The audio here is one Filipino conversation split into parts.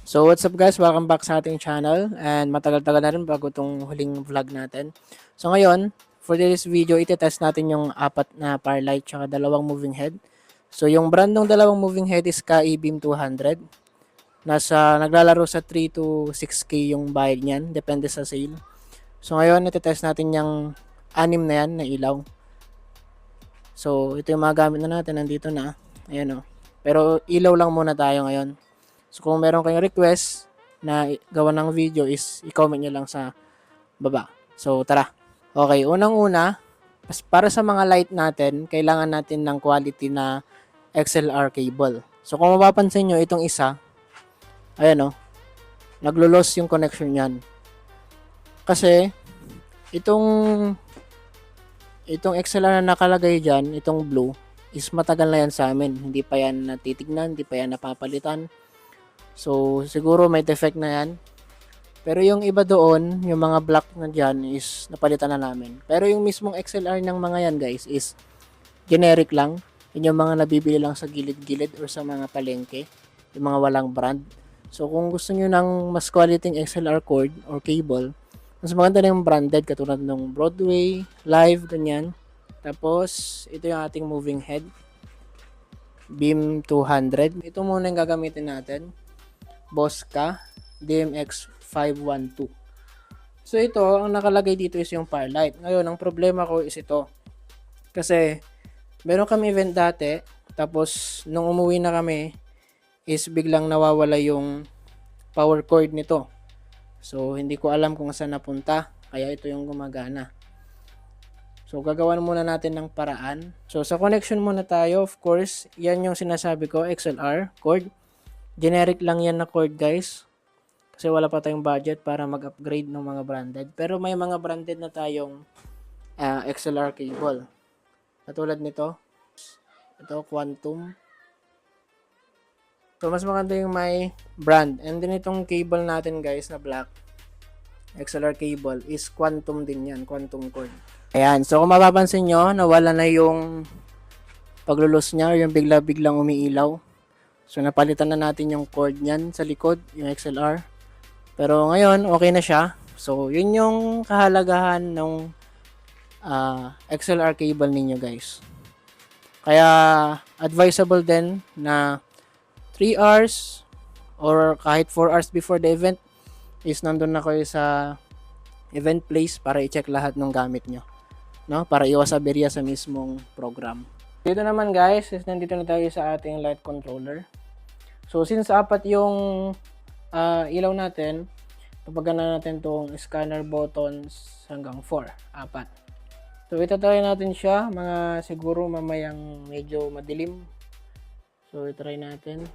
So what's up guys, welcome back sa ating channel and matagal-tagal na rin bago itong huling vlog natin. So ngayon, for this video, itetest natin yung apat na power light tsaka dalawang moving head. So yung brand ng dalawang moving head is Ka-E-Beam 200. Naglalaro sa 3 to 6K yung bayad niyan, depende sa sale. So ngayon, itetest natin yung anim na yan na ilaw. So ito yung mga gamit na natin, nandito na. Ayan o. Pero ilaw lang muna tayo ngayon. So kung meron kayong request na gawa ng video is i-comment nyo lang sa baba. So tara. Okay, unang-una, para sa mga light natin, kailangan natin ng quality na XLR cable. So kung mapapansin nyo, itong isa, ayan o, naglo-loss yung connection yan. Kasi, itong XLR na nakalagay dyan, itong blue, is matagal na yan sa amin. Hindi pa yan natitignan, hindi pa yan napapalitan. So, siguro may defect na yan. Pero yung iba doon, yung mga black na dyan is napalitan na namin. Pero yung mismong XLR ng mga yan guys is generic lang. Yun yung mga nabibili lang sa gilid-gilid or sa mga palengke. Yung mga walang brand. So, kung gusto nyo ng mas quality XLR cord or cable, mas maganda na yung branded katulad ng Broadway, Live, ganyan. Tapos, ito yung ating moving head. Beam 200. Ito muna yung gagamitin natin. Bosca DMX 512. So ito, ang nakalagay dito is yung power light. Ngayon, ang problema ko is ito. Kasi, meron kami event dati, tapos nung umuwi na kami, is biglang nawawala yung power cord nito. So, hindi ko alam kung saan napunta, kaya ito yung gumagana. So, gagawan muna natin ng paraan. So, sa connection muna tayo, of course, yan yung sinasabi ko, XLR cord. Generic lang yan na cord guys. Kasi wala pa tayong budget para mag-upgrade ng mga branded. Pero may mga branded na tayong XLR cable. Katulad nito. Ito, Quantum. So, mas maganda yung may brand. And then itong cable natin guys na black. XLR cable is Quantum din yan. Quantum cord. Ayan. So, kung mapapansin nyo, nawala na yung paglulus niya. Yung bigla-biglang umiilaw. So, napalitan na natin yung cord niyan sa likod. Yung XLR. Pero ngayon, okay na siya. So, yun yung kahalagahan ng XLR cable ninyo guys. Kaya, advisable din na 3 hours or kahit 4 hours before the event is nandun na kayo sa event place para i-check lahat ng gamit nyo. No? Para iwas aberya sa mismong program. Dito naman guys, is nandito na tayo sa ating light controller. So, since apat yung ilaw natin, papagana natin tong scanner buttons hanggang 4, apat. So itatry natin siya, mga siguro mamayang medyo madilim. So itry natin.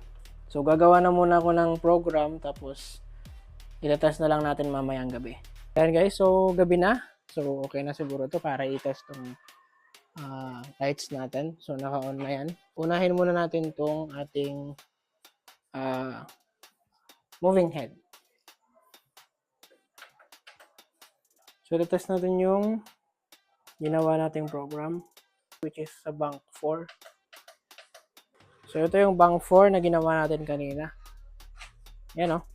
So gagawa na muna ako ng program, tapos itatest na lang natin mamayang gabi. Ayan guys, so gabi na. So okay na siguro to para i-test tong lights natin. So naka-on na yan. Unahin muna natin tong ating moving head. So, test natin yung ginawa nating program, which is sa bank 4. So, ito yung bank 4 na ginawa natin kanina. Yan o.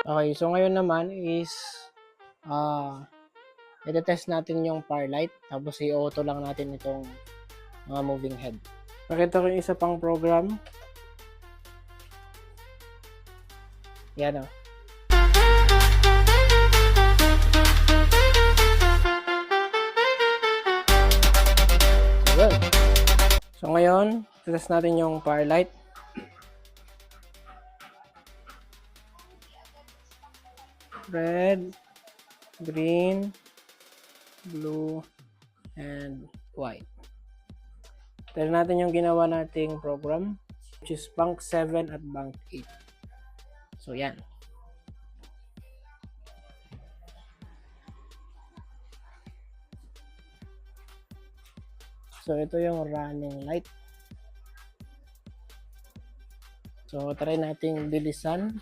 Okay, so ngayon naman is i-test natin yung power light, tapos i-auto lang natin itong mga moving head. Pakita ko yung isa pang program. Yan o. So, good. So ngayon, test natin yung power light. Red, green, blue, and white. Try natin yung ginawa nating program, which is bank 7 at bank 8. So, yan. So, ito yung running light. So, try nating bilisan.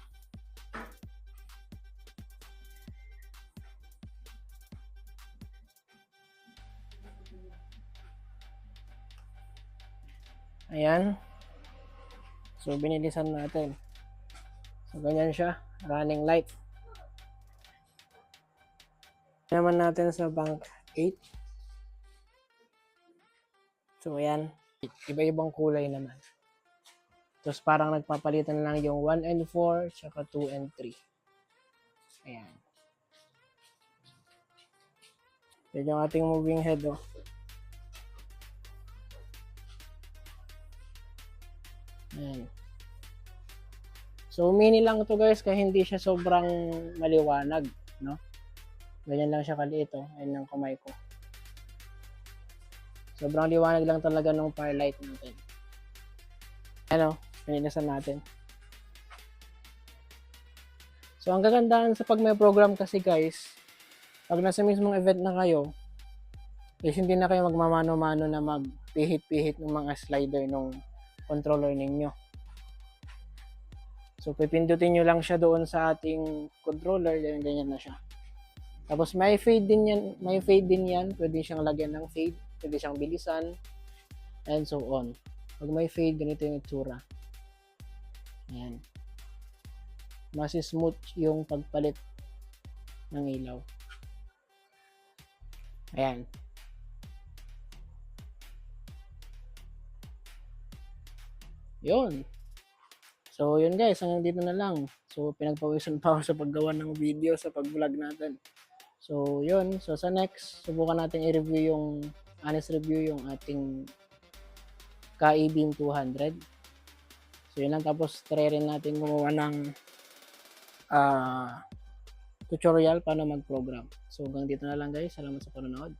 Ayan. So, binilisan natin. So, ganyan siya. Running light. Naman natin sa bank 8. So, ayan. Iba-ibang kulay naman. Tapos, parang nagpapalitan lang yung 1 and 4, tsaka 2 and 3. Ayan. Yan yung ating moving head, oh. Ayan. So, mini lang to guys, kaya hindi siya sobrang maliwanag, no? Ganyan lang siya kaliit, oh. Ayan ang kamay ko. Sobrang liwanag lang talaga ng firelight natin. Ano, pinilisan natin. So, ang kagandahan sa pag may program kasi guys, pag nasa mismong event na kayo, is hindi na kayo magmamano-mano na magpihit-pihit ng mga slider ng controller ninyo. So, pipindutin nyo lang siya doon sa ating controller, ganyan na siya. Tapos, may fade din yan, pwede siyang lagyan ng fade, pwede siyang bilisan, and so on. Pag may fade, ganito yung itsura. Ayan. Mas smooth yung pagpalit ng ilaw. Ayan. Yun. So, yun guys, hanggang dito na lang. So, pinagpawisan pa ako sa paggawa ng video sa pag-vlog natin. So, yun. So, sa next, subukan natin i-review honest review yung ating Ka-E-Beam 200. So, yun lang. Tapos, try rin natin gumawa ng tutorial paano mag-program. So, hanggang dito na lang guys. Salamat sa panonood.